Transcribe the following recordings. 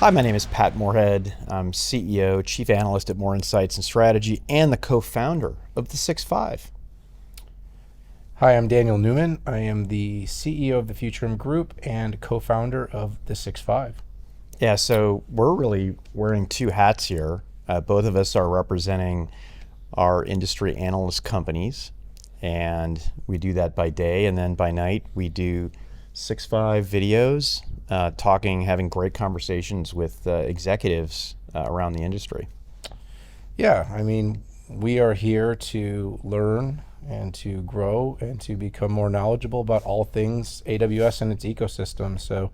Hi, my name is Pat Moorhead. I'm CEO, Chief Analyst at More Insights and Strategy, and the co-founder of the 6.5. Hi, I'm Daniel Newman. I am the CEO of the Futurum Group and co-founder of the 6.5. Yeah, so we're really wearing two hats here. Both of us are representing our industry analyst companies, and we do that by day, and then by night we do 6.5 videos, having great conversations with executives around the industry. Yeah, I mean, we are here to learn and to grow and to become more knowledgeable about all things AWS and its ecosystem. So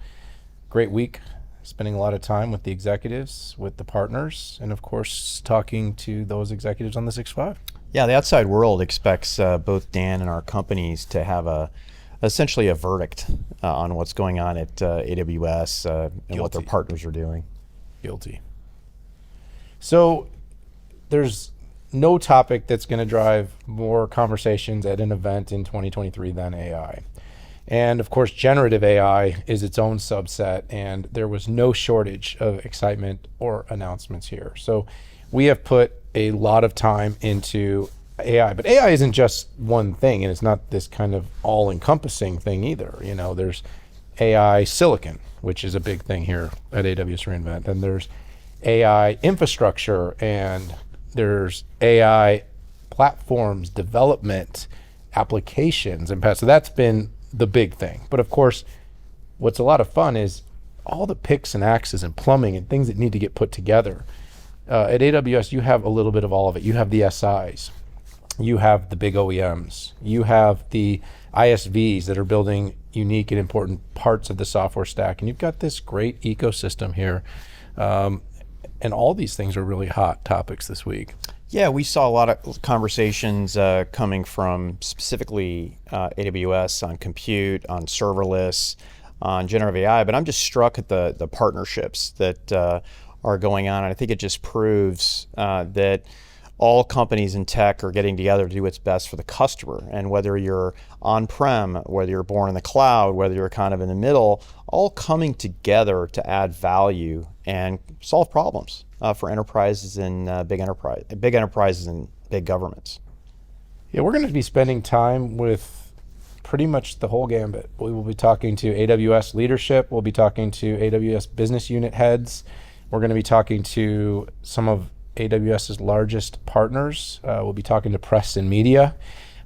great week, spending a lot of time with the executives, with the partners, and of course, talking to those executives on the 6.5. Yeah, the outside world expects both Dan and our companies to have essentially a verdict on what's going on at AWS and what their partners are doing. Guilty. So there's no topic that's going to drive more conversations at an event in 2023 than AI. And of course, generative AI is its own subset, and there was no shortage of excitement or announcements here. So we have put a lot of time into AI, but AI isn't just one thing, and it's not this kind of all-encompassing thing either. You know, there's AI silicon, which is a big thing here at AWS reInvent, and there's AI infrastructure, and there's AI platforms, development, applications, and so that's been the big thing. But of course, what's a lot of fun is all the picks and axes and plumbing and things that need to get put together. At AWS, you have a little bit of all of it. You have the SIs, you have the big OEMs, you have the ISVs that are building unique and important parts of the software stack, and you've got this great ecosystem here. And all these things are really hot topics this week. Yeah, we saw a lot of conversations coming from specifically AWS on compute, on serverless, on generative AI, but I'm just struck at the partnerships that are going on, and I think it just proves that all companies in tech are getting together to do what's best for the customer. And whether you're on-prem, whether you're born in the cloud, whether you're kind of in the middle, all coming together to add value and solve problems for enterprises and big enterprises and big governments. Yeah, we're going to be spending time with pretty much the whole gambit. We will be talking to AWS leadership. We'll be talking to AWS business unit heads. We're going to be talking to some of AWS's largest partners. We'll be talking to press and media.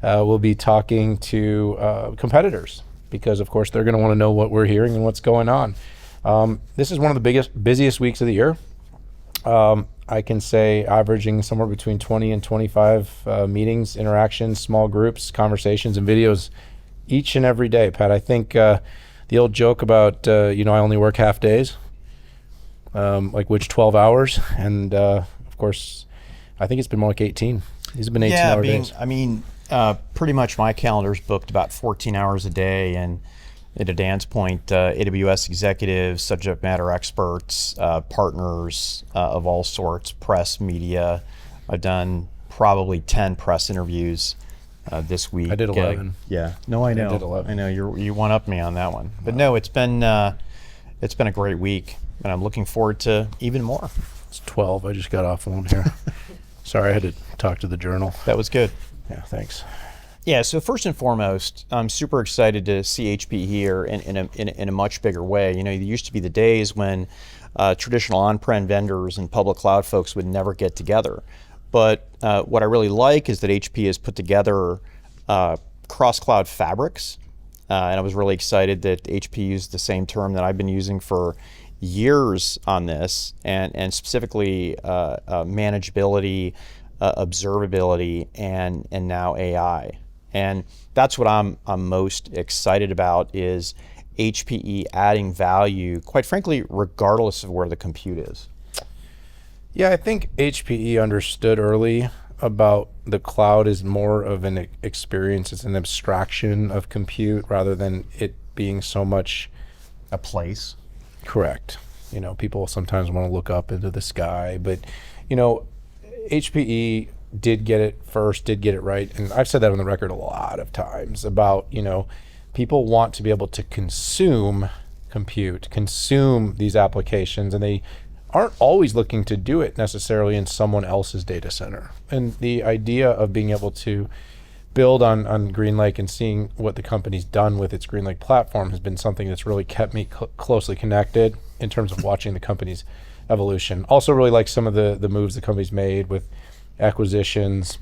We'll be talking to competitors, because of course they're going to want to know what we're hearing and what's going on. This is one of the busiest weeks of the year. I can say averaging somewhere between 20 and 25 meetings, interactions, small groups, conversations, and videos each and every day. Pat, I think the old joke about, I only work half days, like which 12 hours, and of course, I think it's been more like 18. These have been 18-hour days. I mean, pretty much my calendar's booked about 14 hours a day, and to Dan's point, AWS executives, subject matter experts, partners of all sorts, press, media. I've done probably 10 press interviews this week. I did 11. Yeah, no, I know. I did 11. I know you one-upped me on that one, but no, it's been a great week, and I'm looking forward to even more. It's 12. I just got off one here. Sorry, I had to talk to the journal. That was good. Yeah, thanks. Yeah, so first and foremost, I'm super excited to see HPE here in a much bigger way. You know, there used to be the days when traditional on-prem vendors and public cloud folks would never get together. But what I really like is that HPE has put together cross-cloud fabrics. And I was really excited that HPE used the same term that I've been using for years on this, and specifically manageability, observability, and now AI. And that's what I'm most excited about, is HPE adding value, quite frankly, regardless of where the compute is. Yeah, I think HPE understood early about the cloud is more of an experience. It's an abstraction of compute rather than it being so much A place. Correct. People sometimes want to look up into the sky, but HPE did get it first, did get it right. And I've said that on the record a lot of times about, people want to be able to consume compute, consume these applications, and they aren't always looking to do it necessarily in someone else's data center. And the idea of being able to build on GreenLake and seeing what the company's done with its GreenLake platform has been something that's really kept me closely connected in terms of watching the company's evolution. Also really like some of the moves the company's made with acquisitions,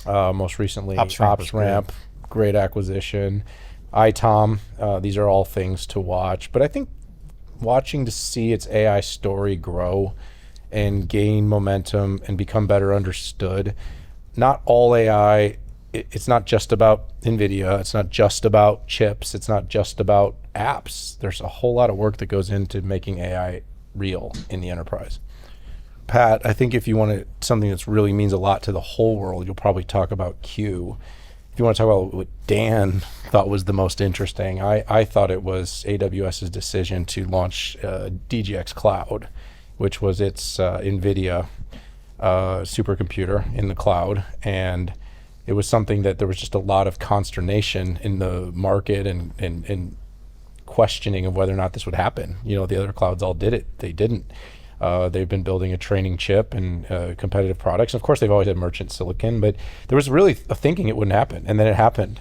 most recently OpsRamp, great acquisition. ITOM, these are all things to watch. But I think watching to see its AI story grow and gain momentum and become better understood. Not all AI, it's not just about NVIDIA, it's not just about chips, it's not just about apps. There's a whole lot of work that goes into making AI real in the enterprise. Pat, I think if you want something that really means a lot to the whole world, you'll probably talk about Q. If you want to talk about what Dan thought was the most interesting, I thought it was AWS's decision to launch DGX Cloud, which was its NVIDIA supercomputer in the cloud. And it was something that there was just a lot of consternation in the market and questioning of whether or not this would happen. You know, the other clouds all did it. They didn't. They've been building a training chip and competitive products. Of course, they've always had merchant silicon, but there was really a thinking it wouldn't happen, and then it happened.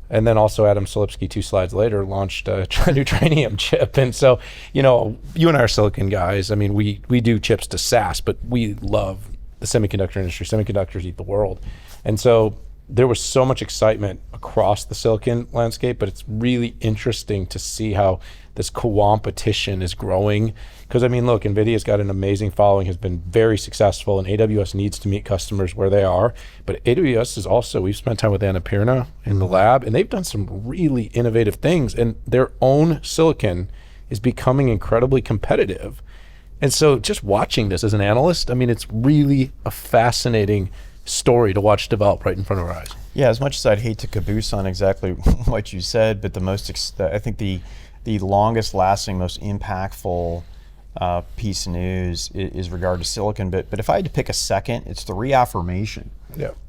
And then also Adam Silipsky, 2 slides later, launched a new Trainium chip. And so, you know, you and I are silicon guys. I mean, we do chips to SaaS, but we love the semiconductor industry. Semiconductors eat the world. And so there was so much excitement across the silicon landscape, but it's really interesting to see how this competition is growing. Because I mean, look, NVIDIA's got an amazing following, has been very successful, and AWS needs to meet customers where they are. But AWS is also, we've spent time with Annapurna in the lab, and they've done some really innovative things, and their own silicon is becoming incredibly competitive. And so just watching this as an analyst, I mean, it's really a fascinating story to watch develop right in front of our eyes. Yeah, as much as I'd hate to caboose on exactly what you said, but I think the longest lasting, most impactful piece of news is regard to silicon. But if I had to pick a second, it's the reaffirmation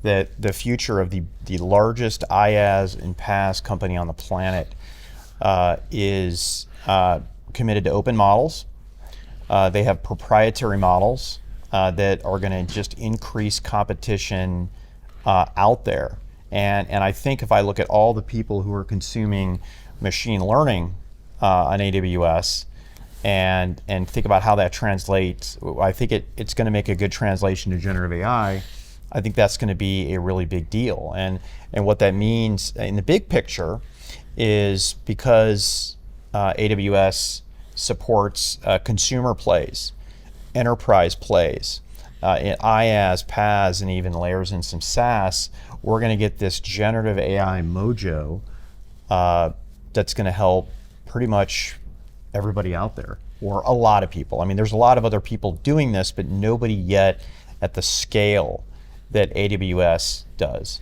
that the future of the largest IaaS and PaaS company on the planet is committed to open models. They have proprietary models that are going to just increase competition out there. And I think if I look at all the people who are consuming machine learning on AWS and think about how that translates, I think it's going to make a good translation to generative AI. I think that's going to be a really big deal. And what that means in the big picture is because AWS supports consumer plays, enterprise plays, in IaaS, PaaS, and even layers in some SaaS, we're going to get this generative AI mojo that's going to help pretty much everybody out there, or a lot of people. I mean, there's a lot of other people doing this, but nobody yet at the scale that AWS does.